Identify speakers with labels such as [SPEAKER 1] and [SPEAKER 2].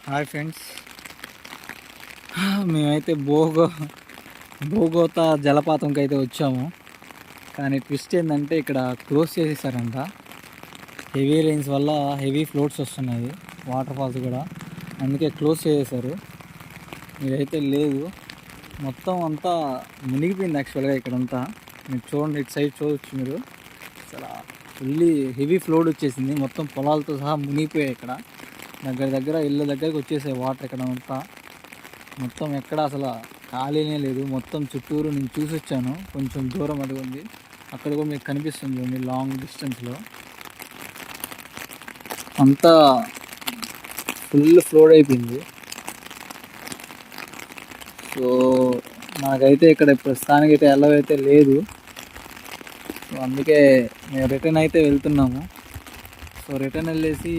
[SPEAKER 1] Hi friends, మేమైతే భోగోత జలపాతంకి అయితే వచ్చాము. కానీ ట్విస్ట్ ఏంటంటే ఇక్కడ క్లోజ్ చేసేసారంట. హెవీ రెయిన్స్ వల్ల హెవీ ఫ్లోట్స్ వస్తున్నాయి, వాటర్ ఫాల్స్ కూడా, అందుకే క్లోజ్ చేసేసారు. మీరైతే లేదు, మొత్తం అంతా మునిగిపోయింది యాక్చువల్గా. ఇక్కడంతా మీరు చూడండి, ఇటు సైడ్ చూడవచ్చు మీరు. అసలు ఫుల్లీ హెవీ ఫ్లోడ్ వచ్చేసింది, మొత్తం పొలాలతో సహా మునిగిపోయాయి. ఇక్కడ దగ్గర ఇళ్ళ దగ్గరకు వచ్చేసాయి వాటర్. ఇక్కడ అంతా మొత్తం ఎక్కడ అసలు ఖాళీనే లేదు. మొత్తం చుట్టూరు నేను చూసి వచ్చాను, కొంచెం దూరం అది ఉంది, అక్కడ కూడా మీకు కనిపిస్తుంది మీ లాంగ్ డిస్టెన్స్లో. అంతా ఫుల్ ఫ్లోడ్ అయిపోయింది. సో నాకైతే ఇక్కడ ప్రస్తుతానికైతే వెళ్ళవైతే లేదు. సో అందుకే మేము రిటర్న్ అయితే వెళ్తున్నాము. సో రిటర్న్ వెళ్ళేసి